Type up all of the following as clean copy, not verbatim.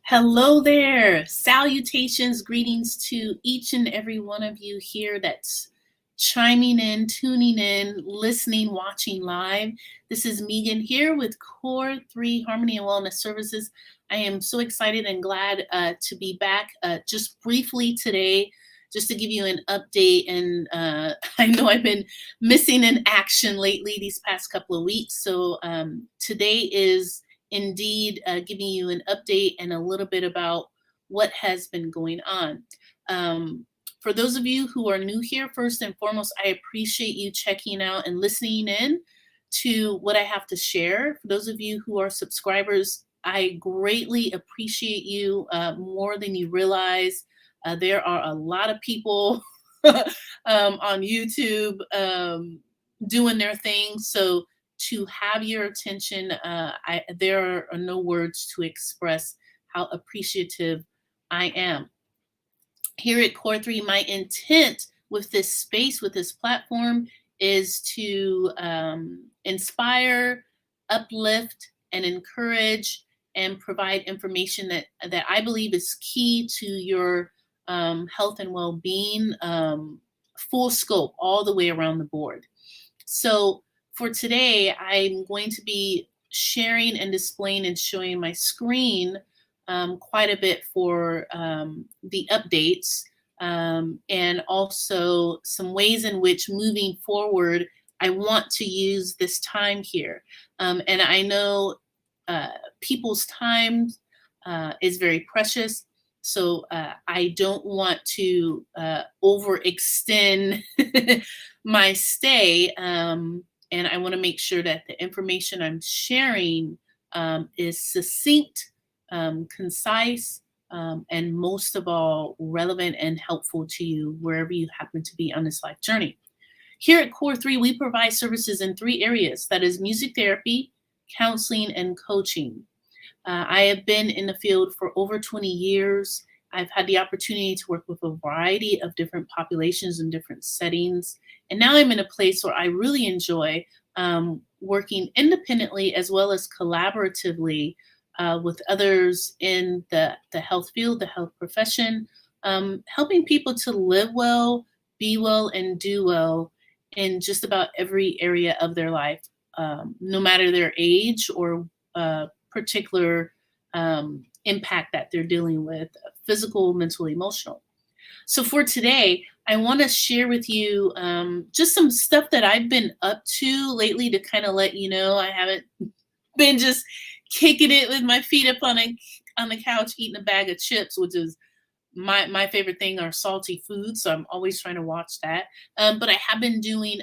Hello there. Salutations, greetings to each and every one of you here that's chiming in, tuning in, listening, watching live. This is Megan here with Core3 Harmony Wellness Services. I am so excited and glad to be back just briefly today, just to give you an update. And I know I've been missing in action lately these past couple of weeks. So today is indeed giving you an update and a little bit about what has been going on. For those of you who are new here, first and foremost, I appreciate you checking out and listening in to what I have to share. For those of you who are subscribers, I greatly appreciate you more than you realize. There are a lot of people on YouTube doing their thing. So to have your attention, there are no words to express how appreciative I am. Here at Core3, my intent with this space, with this platform, is to inspire, uplift, and encourage and provide information that I believe is key to your health and well-being, full scope, all the way around the board. So for today, I'm going to be sharing and displaying and showing my screen quite a bit for the updates and also some ways in which moving forward, I want to use this time here. And I know people's time is very precious. So I don't want to overextend my stay. And I want to make sure that the information I'm sharing is succinct, concise, and most of all, relevant and helpful to you wherever you happen to be on this life journey. Here at Core3, we provide services in 3 areas. That is music therapy, counseling, and coaching. I have been in the field for over 20 years. I've had the opportunity to work with a variety of different populations in different settings. And now I'm in a place where I really enjoy working independently as well as collaboratively with others in the health field, the health profession, helping people to live well, be well, and do well in just about every area of their life, no matter their age or particular impact that they're dealing with, physical, mental, emotional. So for today, I want to share with you just some stuff that I've been up to lately to kind of let you know I haven't been just kicking it with my feet up on the couch eating a bag of chips, which is my favorite thing are salty foods. So I'm always trying to watch that. But I have been doing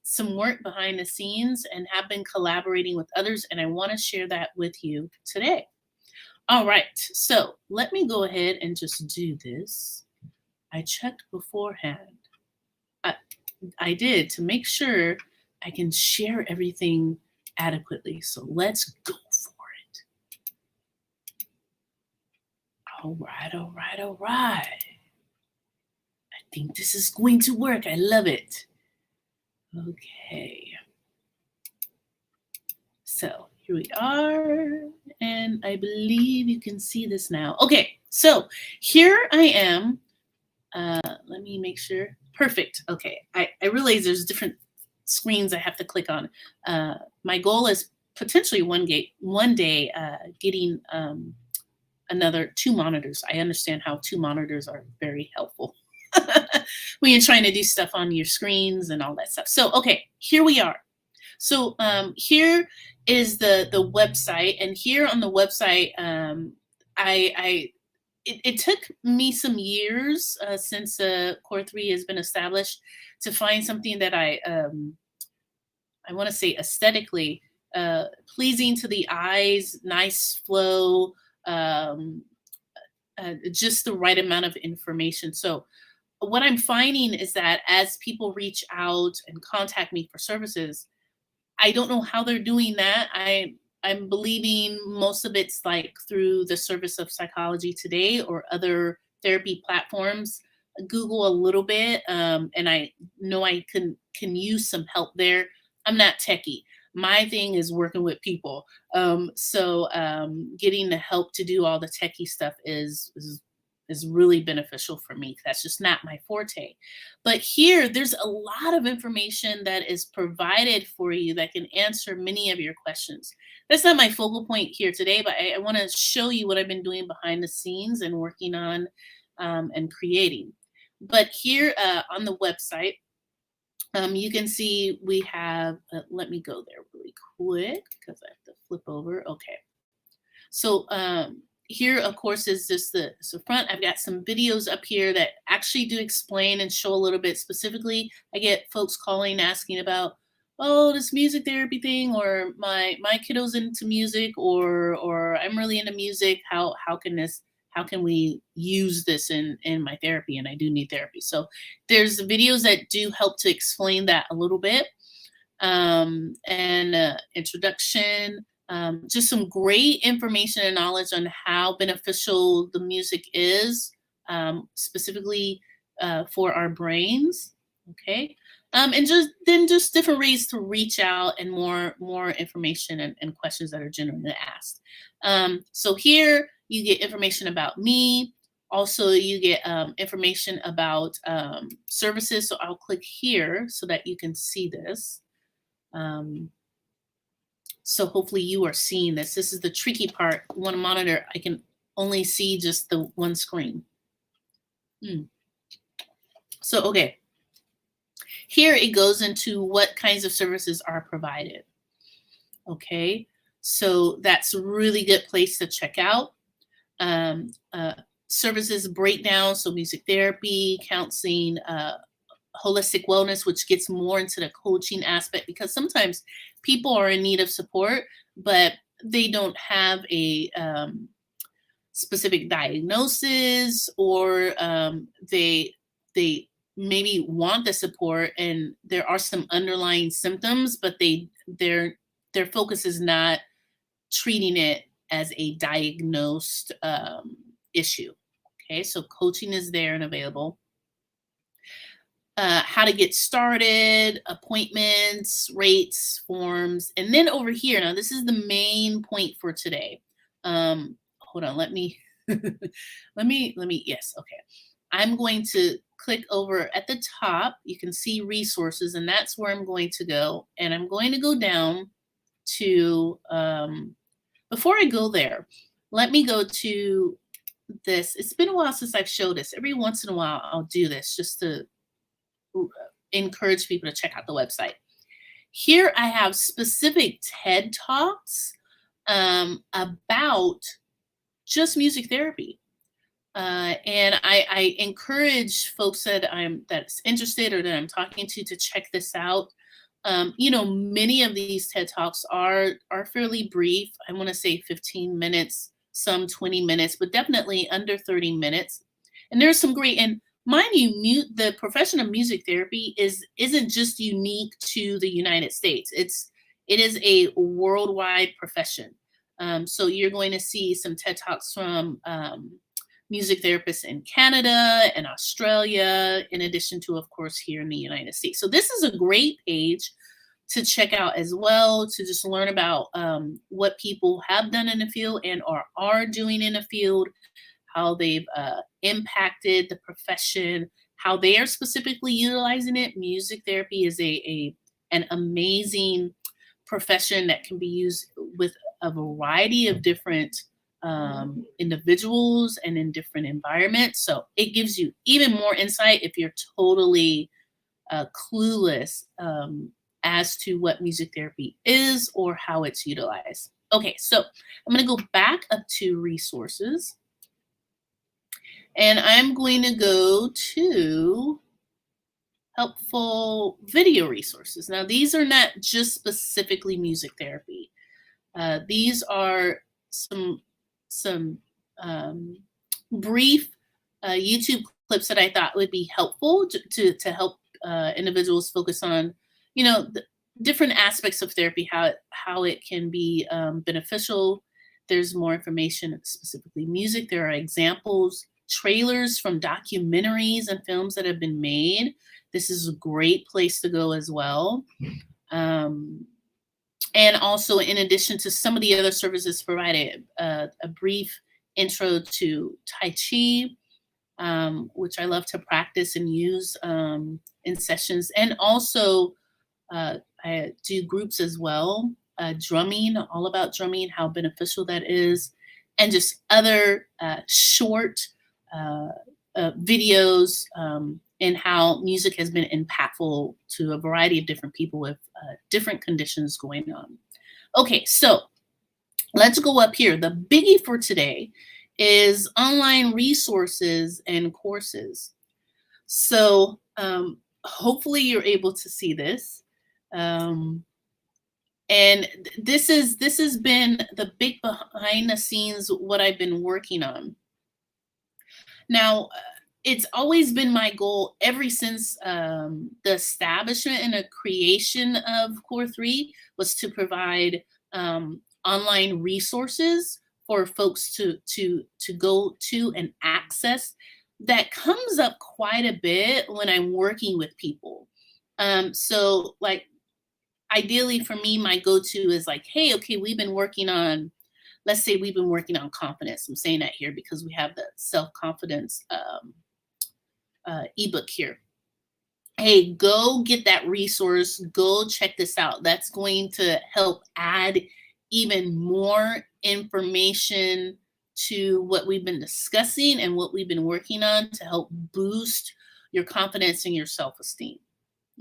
some work behind the scenes and have been collaborating with others. And I want to share that with you today. All right, so let me go ahead and just do this. I checked beforehand. I did to make sure I can share everything adequately. So let's go for it. All right, all right, all right. I think this is going to work. I love it. Okay. So here we are, and I believe you can see this now. Okay, so here I am. Let me make sure. Perfect. Okay, I realize there's different screens I have to click on. My goal is potentially one day getting another 2 monitors. I understand how 2 monitors are very helpful when you're trying to do stuff on your screens and all that stuff. So, okay, here we are. So here is the website, and here on the website, it took me some years since Core3 has been established to find something that I want to say aesthetically pleasing to the eyes, nice flow, just the right amount of information. So what I'm finding is that as people reach out and contact me for services, I don't know how they're doing that. I'm believing most of it's like through the Service of Psychology Today or other therapy platforms. Google a little bit, and I know I can use some help there. I'm not techie. My thing is working with people. So getting the help to do all the techie stuff is really beneficial for me. That's just not my forte. But here, there's a lot of information that is provided for you that can answer many of your questions. That's not my focal point here today, but I want to show you what I've been doing behind the scenes and working on and creating. But here on the website, you can see we have, let me go there really quick because I have to flip over. Okay. So here, of course, is just the front. I've got some videos up here that actually do explain and show a little bit specifically. I get folks calling asking about, oh, this music therapy thing, or my kiddo's into music, or I'm really into music. How can we use this in my therapy? And I do need therapy. So there's videos that do help to explain that a little bit. And introduction, just some great information and knowledge on how beneficial the music is, specifically for our brains. Okay. And just different ways to reach out and more information and questions that are generally asked. So here you get information about me. Also, you get information about services. So I'll click here so that you can see this. So hopefully you are seeing this. This is the tricky part. You want to monitor. I can only see just the one screen. So, okay. Here it goes into what kinds of services are provided. Okay. So that's a really good place to check out. Services breakdown. So music therapy, counseling, holistic wellness, which gets more into the coaching aspect, because sometimes people are in need of support, but they don't have a specific diagnosis, or they maybe want the support and there are some underlying symptoms, but their focus is not treating it as a diagnosed issue. Okay, so coaching is there and available. How to get started, appointments, rates, forms, and then over here, now this is the main point for today. Hold on, let me, yes, okay. I'm going to click over at the top. You can see resources, and that's where I'm going to go. And I'm going to go down to, before I go there, let me go to this. It's been a while since I've showed this. Every once in a while, I'll do this just to encourage people to check out the website. Here I have specific TED Talks about just music therapy. And I encourage folks that's interested or that I'm talking to check this out. You know, many of these TED Talks are fairly brief. I want to say 15 minutes, some 20 minutes, but definitely under 30 minutes. And there's some great, and mind you, the profession of music therapy isn't just unique to the United States. It is a worldwide profession. So you're going to see some TED Talks from music therapists in Canada and Australia, in addition to, of course, here in the United States. So this is a great page to check out as well, to just learn about what people have done in the field and are doing in the field, how they've impacted the profession, how they are specifically utilizing it. Music therapy is an amazing profession that can be used with a variety of different individuals and in different environments. So it gives you even more insight if you're totally clueless as to what music therapy is or how it's utilized. Okay, so I'm going to go back up to resources. And I'm going to go to helpful video resources. Now, these are not just specifically music therapy. These are some brief YouTube clips that I thought would be helpful to help individuals focus on, you know, the different aspects of therapy, how it can be beneficial. There's more information, specifically music. There are examples, trailers from documentaries and films that have been made. This is a great place to go as well. And also, in addition to some of the other services provided, a brief intro to Tai Chi, which I love to practice and use in sessions. And also, I do groups as well, drumming, all about drumming, how beneficial that is, and just other short uh, videos, and how music has been impactful to a variety of different people with different conditions going on. Okay, so let's go up here. The biggie for today is online resources and courses. So hopefully you're able to see this. And this has been the big behind the scenes what I've been working on. Now, it's always been my goal ever since the establishment and the creation of Core3 was to provide online resources for folks to go to and access. That comes up quite a bit when I'm working with people. So like ideally for me, my go-to is like, hey, okay, we've been working on, let's say we've been working on confidence. I'm saying that here because we have the self-confidence ebook here. Hey, go get that resource. Go check this out. That's going to help add even more information to what we've been discussing and what we've been working on to help boost your confidence and your self-esteem.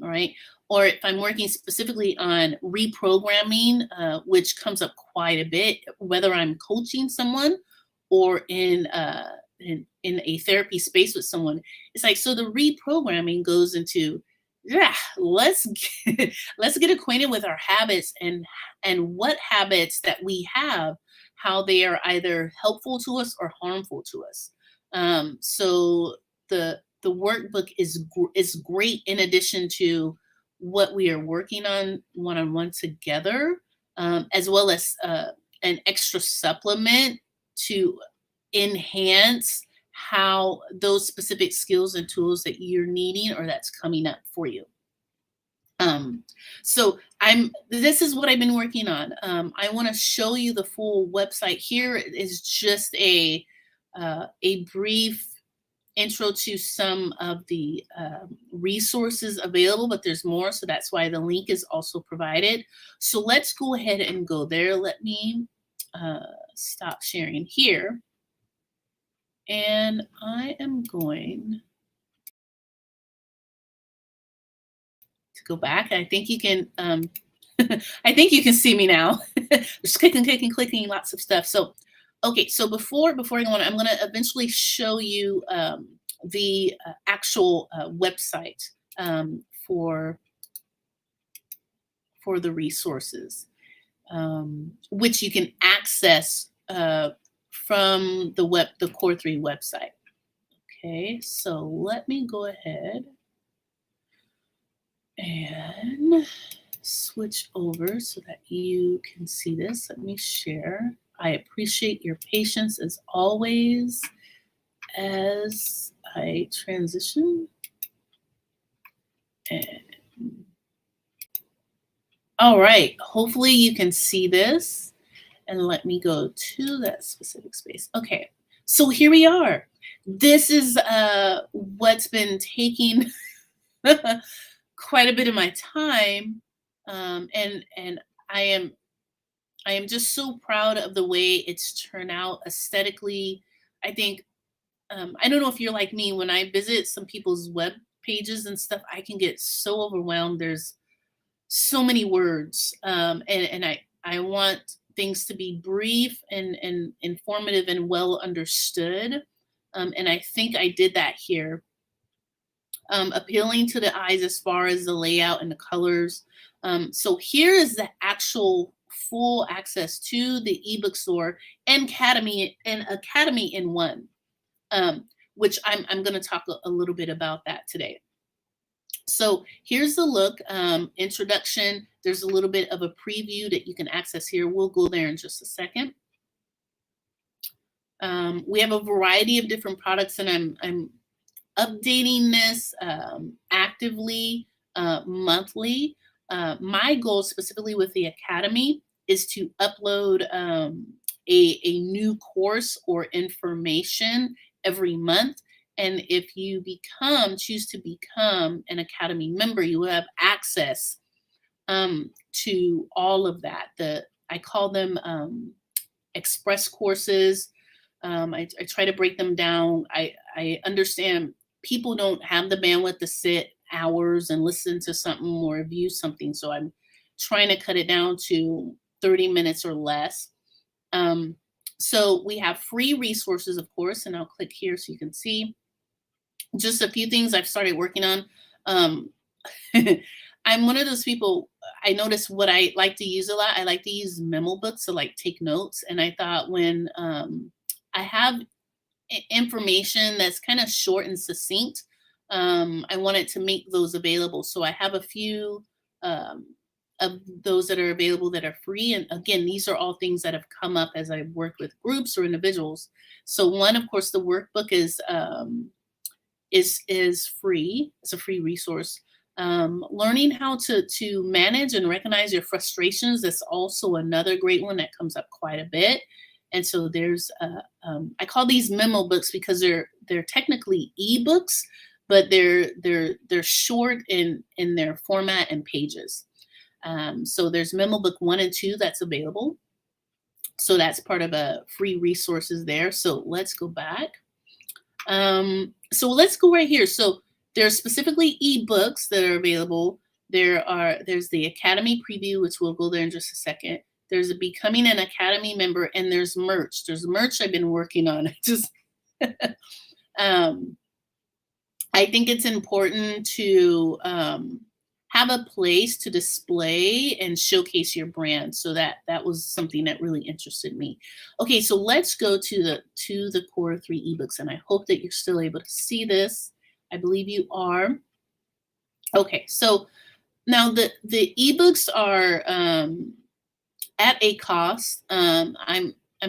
All right. Or if I'm working specifically on reprogramming, which comes up quite a bit, whether I'm coaching someone or in a therapy space with someone, it's like, so the reprogramming goes into, yeah, let's get acquainted with our habits and what habits that we have, how they are either helpful to us or harmful to us. So the workbook is great in addition to what we are working on one-on-one together, as well as an extra supplement to enhance how those specific skills and tools that you're needing or that's coming up for you. So this is what I've been working on. I want to show you the full website. Here is just a brief intro to some of the resources available, but there's more, so that's why the link is also provided. So let's go ahead and go there. Let me stop sharing here. And I am going to go back. I think you can I think you can see me now. Just clicking, lots of stuff. So okay, so before I go on, I'm going to eventually show you the actual website for the resources, which you can access from the Core3 website. Okay, so let me go ahead and switch over so that you can see this. Let me share. I appreciate your patience as always as I transition. And all right, hopefully you can see this. And let me go to that specific space. Okay, so here we are. This is what's been taking quite a bit of my time, and I am just so proud of the way it's turned out aesthetically. I think I don't know if you're like me. When I visit some people's web pages and stuff, I can get so overwhelmed. There's so many words, and I want things to be brief and informative and well understood. And I think I did that here. Appealing to the eyes as far as the layout and the colors. So here is the actual full access to the ebook store and Academy in one, which I'm going to talk a little bit about that today. So here's the look, introduction. There's a little bit of a preview that you can access here. We'll go there in just a second. We have a variety of different products, and I'm updating this actively monthly. my goal specifically with the Academy is to upload a new course or information every month. And if you choose to become an Academy member, you will have access to all of that. I call them express courses. I try to break them down. I understand people don't have the bandwidth to sit hours and listen to something or view something. So I'm trying to cut it down to 30 minutes or less. So we have free resources, of course, and I'll click here so you can see just a few things I've started working on. I'm one of those people, I notice what I like to use a lot. I like to use memo books to like take notes. And I thought when I have information that's kind of short and succinct, I wanted to make those available. So I have a few of those that are available that are free. And again, these are all things that have come up as I've worked with groups or individuals. So one, of course, the workbook is free. It's a free resource. Learning how to manage and recognize your frustrations. That's also another great one that comes up quite a bit. And so there's, I call these memo books because they're technically ebooks, but they're short in their format and pages. So there's memo book 1 and 2 that's available. So that's part of a free resources there. So let's go back. So let's go right here. So there's specifically ebooks that are available. There's the Academy preview, which we'll go there in just a second. There's a becoming an Academy member, and there's merch. There's merch I've been working on. I think it's important to have a place to display and showcase your brand. So that was something that really interested me. Okay, so let's go to the Core 3 ebooks, and I hope that you're still able to see this. I believe you are. Okay, so now the ebooks are at a cost. I'm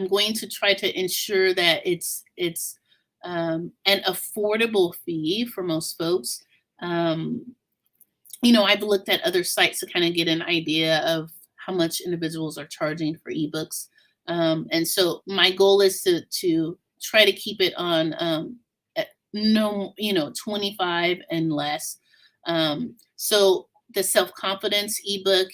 going to try to ensure that it's an affordable fee for most folks. I've looked at other sites to kind of get an idea of how much individuals are charging for ebooks. And so my goal is to try to keep it on no, 25 and less. So the self-confidence ebook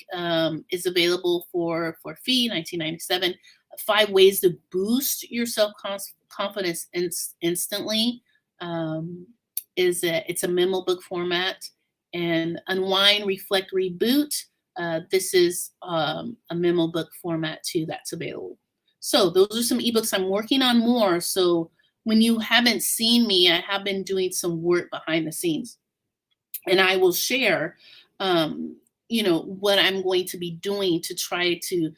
is available for fee, $19.97. 5 ways to boost your self-confidence instantly. It's a memo book format. And Unwind, Reflect, Reboot. This is a memo book format too that's available. So those are some ebooks. I'm working on more. So when you haven't seen me, I have been doing some work behind the scenes, and I will share, what I'm going to be doing to try to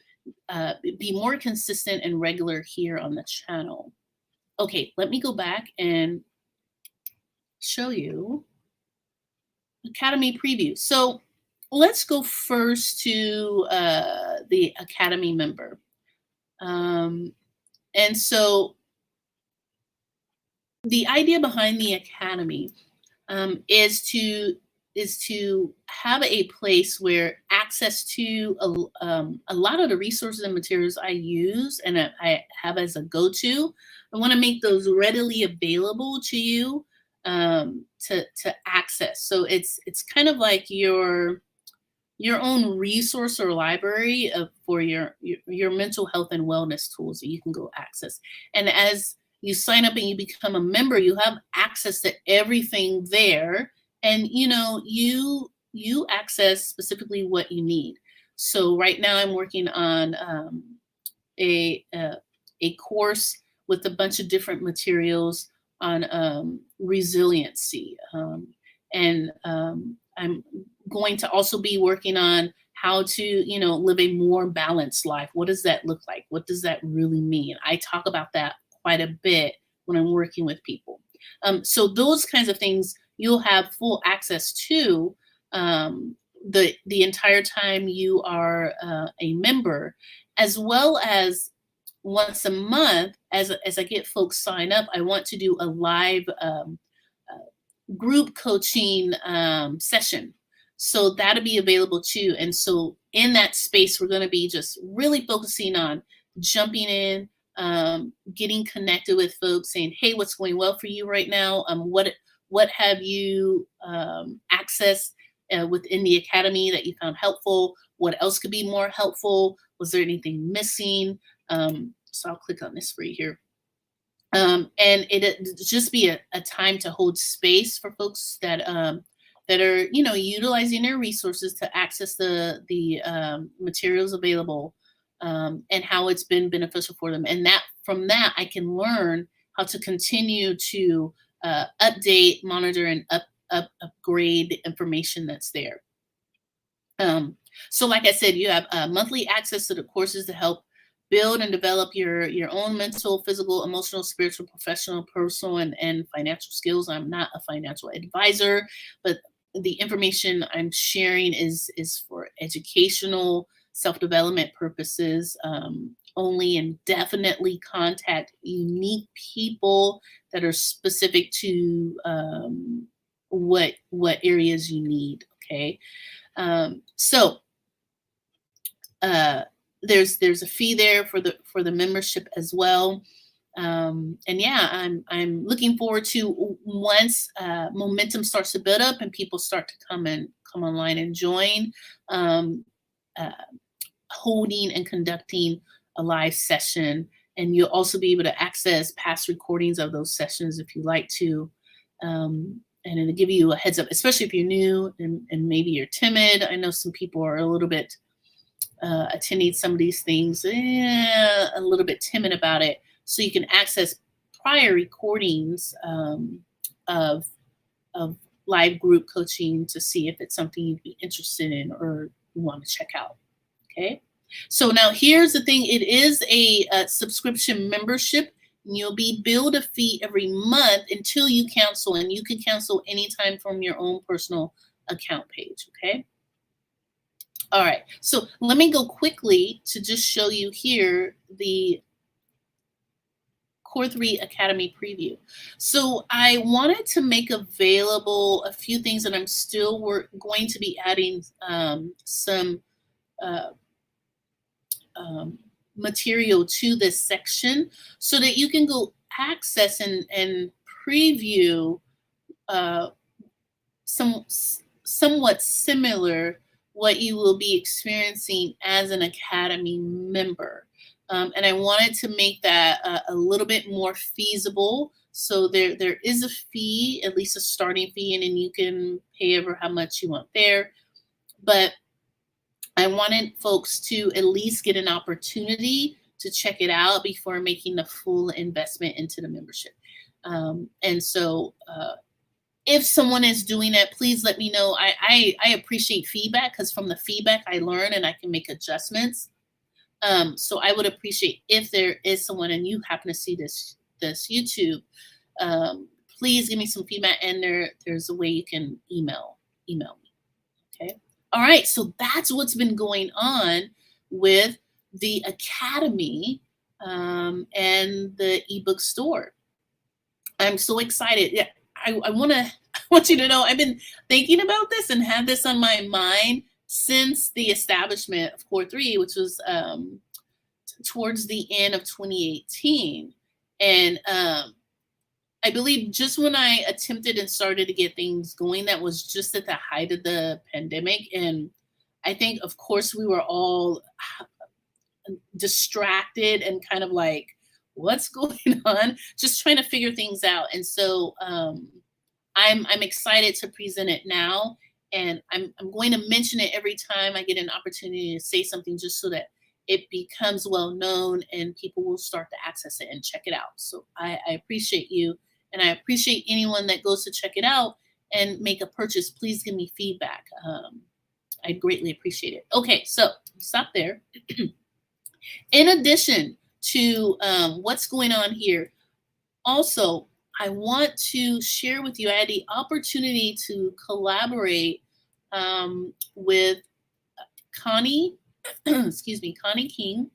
be more consistent and regular here on the channel. Okay, let me go back and show you Academy preview. So let's go first to the Academy member. And so the idea behind the Academy is to have a place where access to a lot of the resources and materials I use and I have as a go-to, I want to make those readily available to you to access. So it's kind of like your own resource or library for your mental health and wellness tools that you can go access. And as you sign up and you become a member, you have access to everything there, and you access specifically what you need. So right now I'm working on a course with a bunch of different materials on resiliency, and I'm going to also be working on how to live a more balanced life. What does that look like? What does that really mean? I talk about that quite a bit when I'm working with people. So those kinds of things you'll have full access to the entire time you are a member, as well as once a month, as I get folks sign up, I want to do a live group coaching session. So that'll be available too. And so in that space, we're going to be just really focusing on jumping in, getting connected with folks, saying, "Hey, what's going well for you right now? What have you accessed within the academy that you found helpful? What else could be more helpful? Was there anything missing?" So I'll click on this for you here. And it just be a time to hold space for folks that are, utilizing their resources to access the materials available, and how it's been beneficial for them. And that from that, I can learn how to continue to update, monitor, and upgrade the information that's there. So like I said, you have monthly access to the courses to help build and develop your own mental, physical, emotional, spiritual, professional, personal, and financial skills. I'm not a financial advisor, but the information I'm sharing is for educational, self-development purposes only, and definitely contact unique people that are specific to what areas you need. Okay. So there's a fee there for the membership as well. And yeah, I'm looking forward to once momentum starts to build up and people start to come online and join, uh, holding and conducting a live session. And you'll also be able to access past recordings of those sessions if you like to. And it'll give you a heads up, especially if you're new and maybe you're timid. I know some people are a little bit attending some of these things, a little bit timid about it. So you can access prior recordings of live group coaching to see if it's something you'd be interested in or you want to check out. Okay. So now here's the thing. It is a subscription membership. You'll be billed a fee every month until you cancel, and you can cancel anytime from your own personal account page. Okay. All right. So let me go quickly to just show you here the Core3 Academy preview. So I wanted to make available a few things, and I'm still going to be adding some material to this section so that you can go access and preview somewhat similar what you will be experiencing as an Academy member. And I wanted to make that a little bit more feasible. So there is a fee, at least a starting fee, and then you can pay over how much you want there. But I wanted folks to at least get an opportunity to check it out before making the full investment into the membership. And so if someone is doing it, please let me know. I appreciate feedback, because from the feedback I learn and I can make adjustments. So I would appreciate if there is someone and you happen to see this YouTube, please give me some feedback, and there's a way you can email me. Okay. All right. So that's what's been going on with the Academy and the ebook store. I'm so excited. Yeah, I want you to know I've been thinking about this and had this on my mind since the establishment of Core3, which was towards the end of 2018. And I believe just when I attempted and started to get things going, that was just at the height of the pandemic. And I think, of course, we were all distracted and kind of like, what's going on? Just trying to figure things out. And so I'm excited to present it now. And I'm going to mention it every time I get an opportunity to say something, just so that it becomes well known and people will start to access it and check it out. So I appreciate you. And I appreciate anyone that goes to check it out and make a purchase. Please give me feedback. I'd greatly appreciate it. Okay, so stop there. In addition to what's going on here, also, I want to share with you, I had the opportunity to collaborate with Connie, Connie King.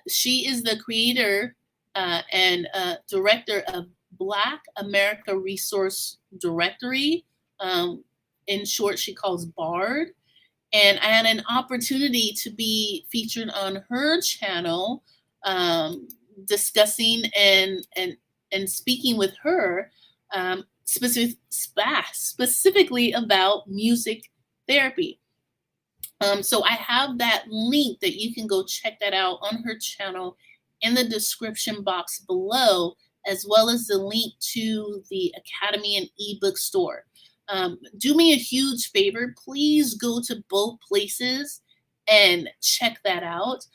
She is the creator and director of Black America Resource Directory, in short she calls Bard. And I had an opportunity to be featured on her channel, um, discussing and speaking with her, specifically about music therapy. So I have that link that you can go check that out on her channel in the description box below, as well as the link to the Academy and ebook store. Do me a huge favor, please go to both places and check that out.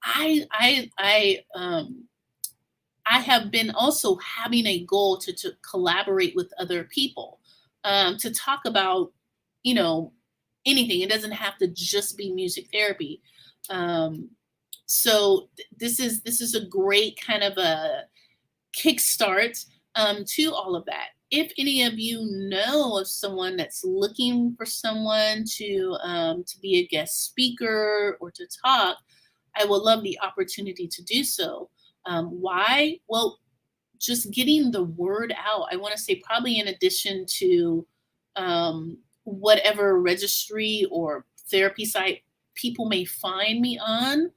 I I I um I have been also having a goal to collaborate with other people, to talk about, you know, anything. It doesn't have to just be music therapy. Um, this is a great kind of a kickstart, to all of that. If any of you know of someone that's looking for someone to be a guest speaker or to talk, I would love the opportunity to do so. Why? Well, just getting the word out. I want to say, probably in addition to whatever registry or therapy site people may find me on,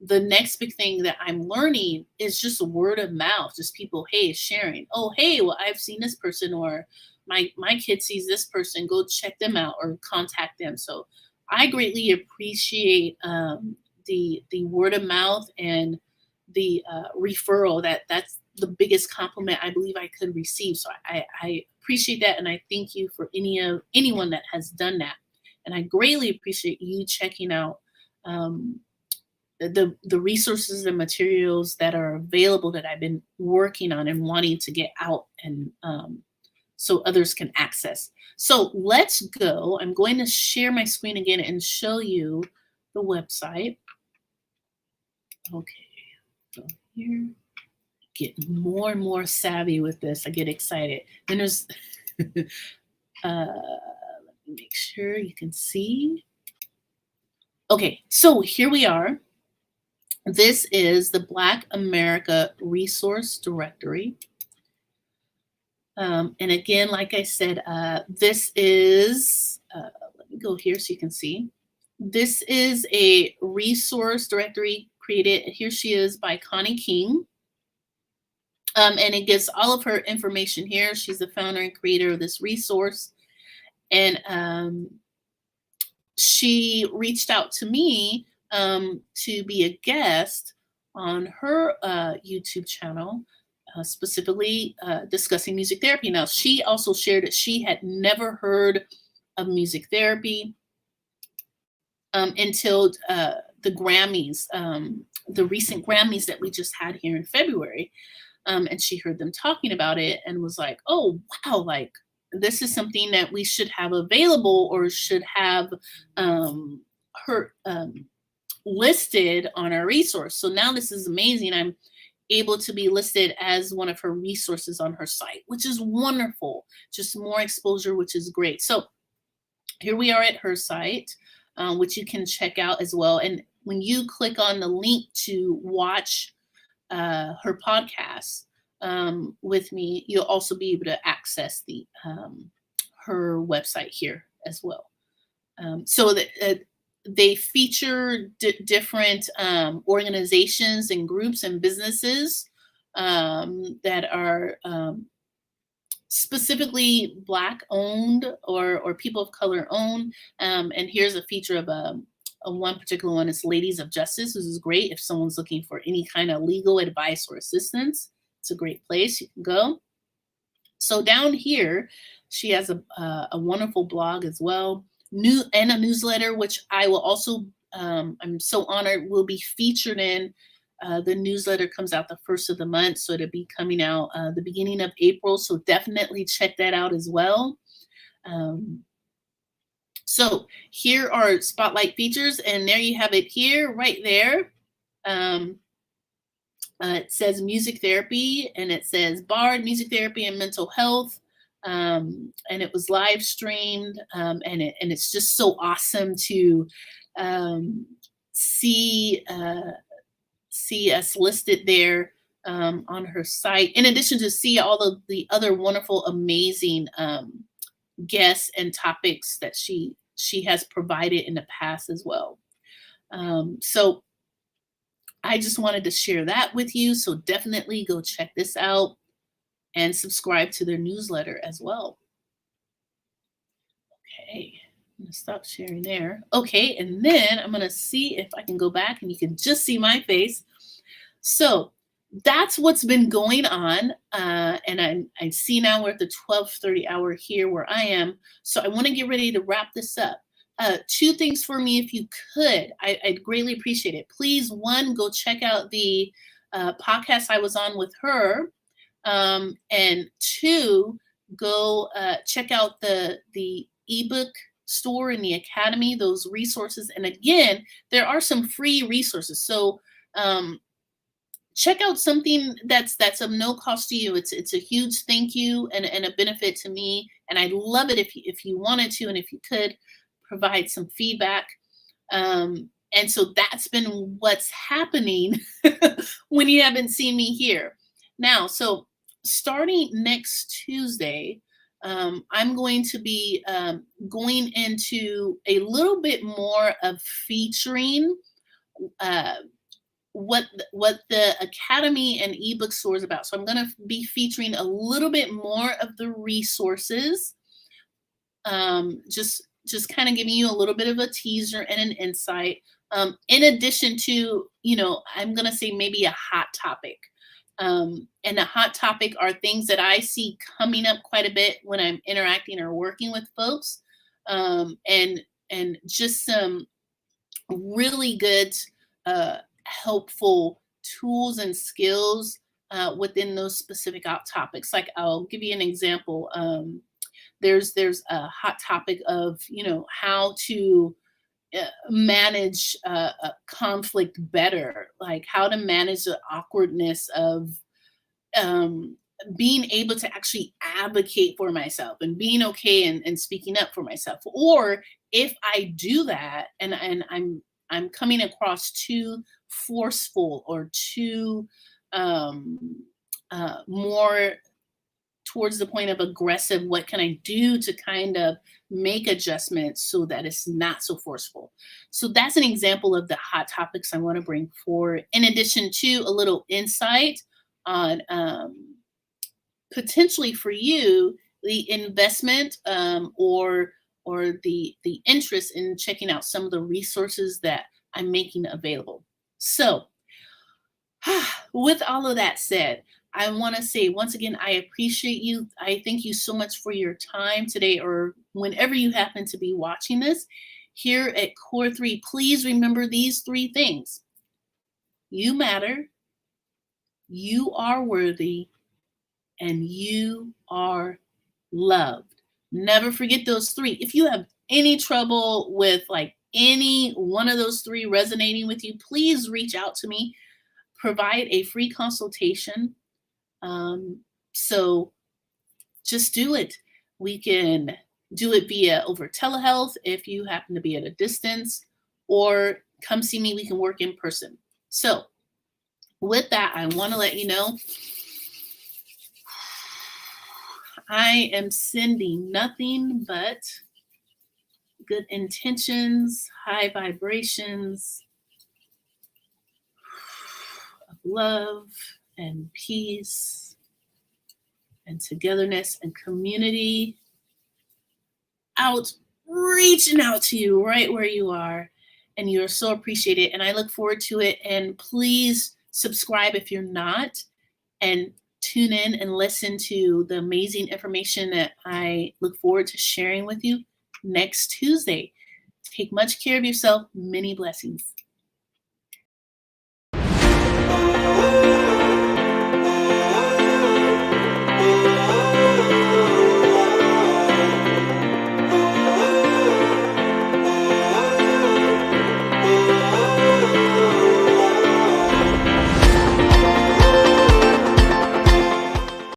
the next big thing that I'm learning is just word of mouth. Just people, hey, sharing. Oh, hey, well, I've seen this person, or my kid sees this person. Go check them out or contact them. So I greatly appreciate the word of mouth and the referral. That's the biggest compliment I believe I could receive. So I appreciate that, and I thank you for anyone that has done that. And I greatly appreciate you checking out the resources and materials that are available that I've been working on and wanting to get out, and so others can access. So let's go. I'm going to share my screen again and show you the website. Okay, so here, getting more and more savvy with this. I get excited. Then there's, let me make sure you can see. Okay, so here we are. This is the Black America Resource Directory. And again, like I said, this is, let me go here so you can see. This is a resource directory created, here she is, by Connie King. And it gives all of her information here. She's the founder and creator of this resource. And she reached out to me to be a guest on her YouTube channel, specifically discussing music therapy. Now, she also shared that she had never heard of music therapy until the Grammys, the recent Grammys that we just had here in February. And she heard them talking about it and was like, oh, wow, like this is something that we should have available, or should have her listed on our resource. So now this is amazing. I'm able to be listed as one of her resources on her site, which is wonderful. Just more exposure, which is great. So here we are at her site, which you can check out as well. And when you click on the link to watch her podcast with me, you'll also be able to access the her website here as well. So that they feature different organizations and groups and businesses that are specifically Black owned or people of color owned. And here's a feature of a one particular one is Ladies of Justice. This is great if someone's looking for any kind of legal advice or assistance. It's a great place you can go. So down here, she has a wonderful blog as well, and a newsletter, which I will also, I'm so honored, will be featured in. The newsletter comes out the first of the month, so it'll be coming out the beginning of April. So definitely check that out as well. So here are spotlight features, and there you have it here, right there. It says music therapy, and it says Bard, music therapy and mental health. And it was live streamed, and it's just so awesome to see us listed there on her site. In addition to see all of the other wonderful, amazing guests and topics that she has provided in the past as well. So I just wanted to share that with you. So definitely go check this out and subscribe to their newsletter as well. Okay, I'm gonna stop sharing there. Okay, and then I'm gonna see if I can go back and you can just see my face. So that's what's been going on. And I see now we're at the 12:30 hour here where I am. So I want to get ready to wrap this up. Two things for me, if you could, I'd greatly appreciate it. Please, one, go check out the podcast I was on with her. And two, go check out the ebook store in the academy, those resources. And again, there are some free resources. So check out something that's of no cost to you. It's a huge thank you and a benefit to me. And I'd love it if you wanted to, and if you could provide some feedback. And so that's been what's happening when you haven't seen me here. Now, so starting next Tuesday, I'm going to be going into a little bit more of featuring what the academy and ebook store is about. So I'm going to be featuring a little bit more of the resources, just kind of giving you a little bit of a teaser and an insight, in addition to, I'm going to say maybe a hot topic. And the hot topic are things that I see coming up quite a bit when I'm interacting or working with folks, and just some really good helpful tools and skills within those specific topics. Like, I'll give you an example. There's a hot topic of how to manage a conflict better, like how to manage the awkwardness of being able to actually advocate for myself and being okay and speaking up for myself. Or if I do that and I'm coming across too forceful or too more towards the point of aggressive, what can I do to kind of make adjustments so that it's not so forceful? So that's an example of the hot topics I want to bring forward, in addition to a little insight on potentially for you the investment or the interest in checking out some of the resources that I'm making available. So with all of that said, I want to say once again, I appreciate you. I thank you so much for your time today, or whenever you happen to be watching this here at Core3. Please remember these three things: you matter, you are worthy, and you are loved. Never forget those three. If you have any trouble with like any one of those three resonating with you, please reach out to me. Provide a free consultation. So just do it. We can do it via over telehealth if you happen to be at a distance, or come see me. We can work in person. So with that, I want to let you know I am sending nothing but good intentions, high vibrations of love and peace and togetherness and community reaching out to you right where you are. And you're so appreciated. And I look forward to it. And please subscribe if you're not, and tune in and listen to the amazing information that I look forward to sharing with you next Tuesday. Take much care of yourself. Many blessings.